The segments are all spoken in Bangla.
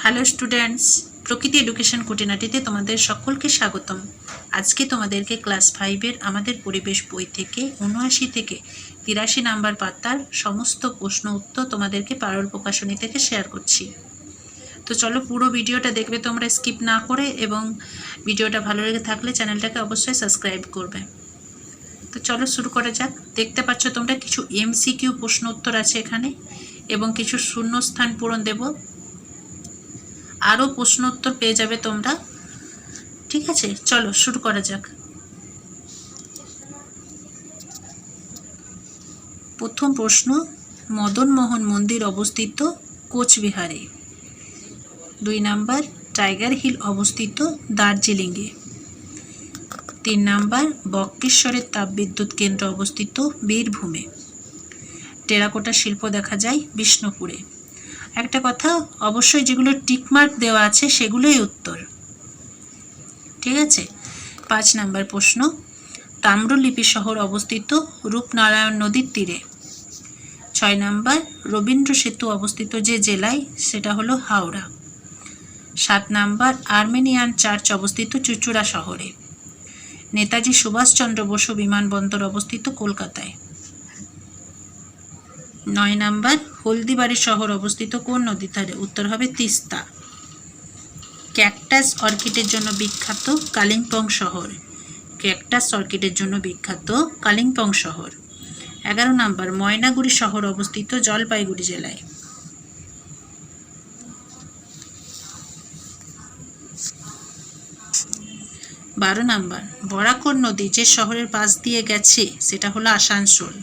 হ্যালো স্টুডেন্টস, প্রকৃতি এডুকেশন খুঁটিনাটিতে তোমাদের সকলকে স্বাগতম। আজকে তোমাদেরকে ক্লাস 5-এর আমাদের পরিবেশ বই থেকে ৭৯ থেকে ৮৩ নাম্বার পাতার সমস্ত প্রশ্ন উত্তর তোমাদেরকে পারুল প্রকাশনী থেকে শেয়ার করছি। তো চলো, পুরো ভিডিওটা দেখবে তোমরা স্কিপ না করে, এবং ভিডিওটা ভালো লেগে থাকলে চ্যানেলটাকে অবশ্যই সাবস্ক্রাইব করবে। তো চলো শুরু করা যাক। দেখতে পাচ্ছ তোমরা কিছু এমসিকিউ প্রশ্ন উত্তর আছে এখানে, এবং কিছু শূন্যস্থান পূরণ দেব। আরও প্রশ্ন উত্তর পেয়ে যাবে তোমরা। ঠিক আছে, চলো শুরু করা যাক। প্রথম প্রশ্ন, মদন মোহন মন্দির অবস্থিত কোচবিহারে। 2 নাম্বার, টাইগার হিল অবস্থিত দার্জিলিংয়ে। 3 নাম্বার, বক্রেশ্বরের তাপবিদ্যুৎ কেন্দ্র অবস্থিত বীরভূমে। টেরাকোটা শিল্প দেখা যায় বিষ্ণুপুরে। একটা কথা, অবশ্যই যেগুলো টিকমার্ক দেওয়া আছে সেগুলোই উত্তর। ঠিক আছে। 5 নাম্বার প্রশ্ন, তাম্রলিপি শহর অবস্থিত রূপনারায়ণ নদীর তীরে। 6 নাম্বার, রবীন্দ্র সেতু অবস্থিত যে জেলায় সেটা হলো হাওড়া। 7 নাম্বার, আর্মেনিয়ান চার্চ অবস্থিত চুঁচুড়া শহরে। নেতাজি সুভাষচন্দ্র বসু বিমানবন্দর অবস্থিত কলকাতায়। 9 নাম্বার, হলদিবাড়ি শহর অবস্থিত কোন নদীর ধারে? উত্তর হবে তিস্তা। ক্যাকটাস অর্কিডের জন্য বিখ্যাত কালিম্পং শহর। ক্যাকটাস অর্কিডের জন্য বিখ্যাত কালিম্পং শহর। 11 নাম্বার, ময়নাগুড়ি শহর অবস্থিত জলপাইগুড়ি জেলায়। 12 নাম্বার, বরাকর নদী যে শহরের পাশ দিয়ে গেছে সেটা হলো আসানসোল।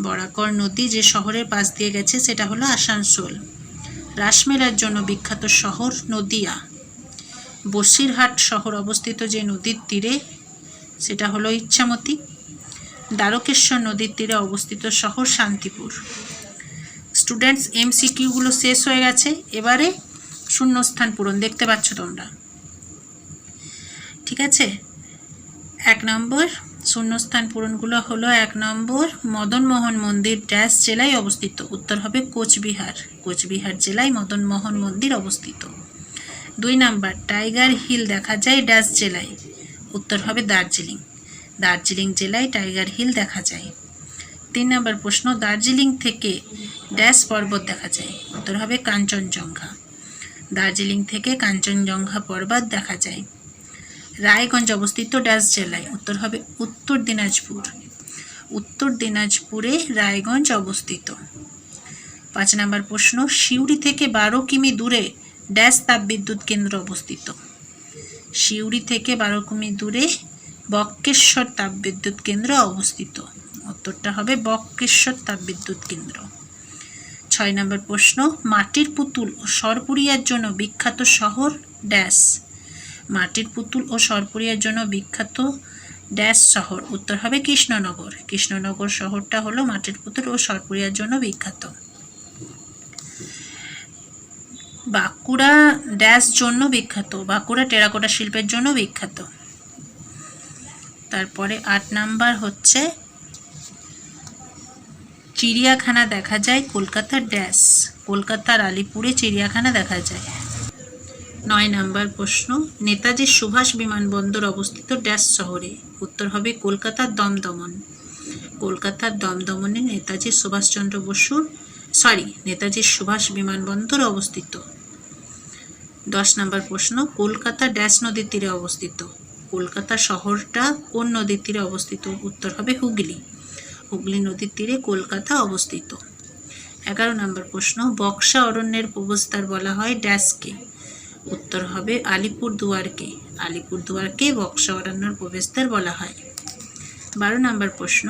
বরাকর নদী যে শহরের পাশ দিয়ে গেছে সেটা হলো আসানসোল। রাসমেলার জন্য বিখ্যাত শহর নদিয়া। বসিরহাট শহর অবস্থিত যে নদীর তীরে সেটা হলো ইচ্ছামতি। দ্বারকেশ্বর নদীর তীরে অবস্থিত শহর শান্তিপুর। স্টুডেন্টস, এমসিকিউগুলো শেষ হয়ে গেছে। এবারে শূন্যস্থান পূরণ দেখতে পাচ্ছ তোমরা। ঠিক আছে। 1 নম্বর শূন্যস্থান পূরণগুলো হলো: 1 নম্বর, মদন মোহন মন্দির ড্যাশ জেলায় অবস্থিত? উত্তর হবে কোচবিহার। কোচবিহার জেলায় মদন মোহন মন্দির অবস্থিত। 2 নাম্বার, টাইগার হিল দেখা যায় ড্যাশ জেলায়? উত্তর হবে দার্জিলিং। দার্জিলিং জেলায় টাইগার হিল দেখা যায়। 3 নম্বর প্রশ্ন, দার্জিলিং থেকে ড্যাশ পর্বত দেখা যায়? উত্তর হবে কাঞ্চনজঙ্ঘা। দার্জিলিং থেকে কাঞ্চনজঙ্ঘা পর্বত দেখা যায়। রায়গঞ্জ অবস্থিত ড্যাশ জেলায়? উত্তর হবে উত্তর দিনাজপুর। উত্তর দিনাজপুরে রায়গঞ্জ অবস্থিত। 5 নম্বর প্রশ্ন, সিউড়ি থেকে 12 কিমি দূরে ড্যাশ তাপবিদ্যুৎ কেন্দ্র অবস্থিত? সিউড়ি থেকে 12 কিমি দূরে বক্রেশ্বর তাপবিদ্যুৎ কেন্দ্র অবস্থিত। উত্তরটা হবে বক্রেশ্বর তাপবিদ্যুৎ কেন্দ্র। 6 নম্বর প্রশ্ন, মাটির পুতুল ও সরপুরিয়ার জন্য বিখ্যাত শহর ড্যাশ? মাটির পুতুল ও সরপুরিয়ার জন্য বিখ্যাত ড্যাশ শহর? উত্তর হবে কৃষ্ণনগর। কৃষ্ণনগর শহরটা হলো মাটির পুতুল ও সরপুরিয়ার জন্য বিখ্যাত। বাঁকুড়া ড্যাশ জন্য বিখ্যাত? বাঁকুড়া টেরাকোটা শিল্পের জন্য বিখ্যাত। তারপরে 8 নাম্বার হচ্ছে, চিড়িয়াখানা দেখা যায় কলকাতার ড্যাশ? কলকাতার আলিপুরে চিড়িয়াখানা দেখা যায়। 9 নাম্বার প্রশ্ন, নেতাজি সুভাষ বিমানবন্দর অবস্থিত ড্যাশ শহরে? উত্তর হবে কলকাতার দমদমন। কলকাতার দমদমনে নেতাজি সুভাষ বিমানবন্দর অবস্থিত। 10 নাম্বার প্রশ্ন, কলকাতা ড্যাশ নদীর তীরে অবস্থিত? কলকাতা শহরটা কোন নদীর তীরে অবস্থিত? উত্তর হবে হুগলি। হুগলি নদীর তীরে কলকাতা অবস্থিত। 11 নম্বর প্রশ্ন, বক্সা অরণ্যের প্রবেশদ্বার বলা হয় ড্যাশকে? উত্তর হবে আলিপুরদুয়ারকে। আলিপুরদুয়ারকে বক্সা অরণ্যের প্রবেশদ্বার বলা হয়। 12 নম্বর প্রশ্ন,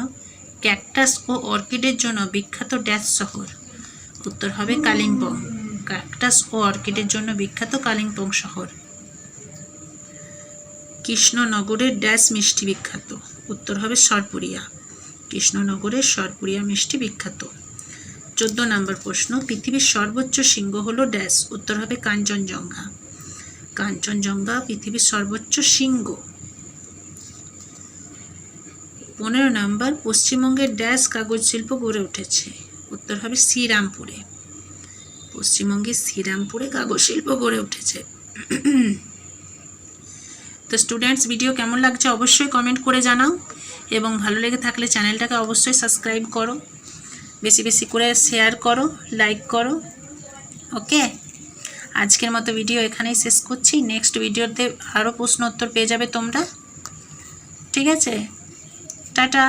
ক্যাকটাস ও অর্কিডের জন্য বিখ্যাত ড্যাশ শহর? উত্তর হবে কালিম্পং। ক্যাকটাস ও অর্কিডের জন্য বিখ্যাত কালিম্পং শহর। কৃষ্ণনগরের ড্যাশ মিষ্টি বিখ্যাত? উত্তর হবে সরপুরিয়া। কৃষ্ণনগরের সরপুরিয়া মিষ্টি বিখ্যাত। 14 নম্বর প্রশ্ন, পৃথিবীর সর্বোচ্চ শৃঙ্গ হলো ড্যাশ? উত্তর হবে কাঞ্চনজঙ্ঘা। কাঞ্চনজঙ্ঘা পৃথিবীর সর্বোচ্চ শৃঙ্গ। 15 নম্বর, পশ্চিমবঙ্গের ড্যাশ কাগজ শিল্প গড়ে উঠেছে? উত্তর হবে শ্রীরামপুরে। পশ্চিমবঙ্গের শ্রীরামপুরে কাগজ শিল্প গড়ে উঠেছে। তো স্টুডেন্টস, ভিডিও কেমন লাগছে অবশ্যই কমেন্ট করে জানাও, এবং ভালো লেগে থাকলে চ্যানেলটাকে অবশ্যই সাবস্ক্রাইব করো, বেশি বেশি করে শেয়ার করো, লাইক করো। ওকে, আজকের মতো ভিডিও এখানেই শেষ করছি। নেক্সট ভিডিওতে আরও প্রশ্ন উত্তর পেয়ে যাবে তোমরা। ঠিক আছে, টাটা।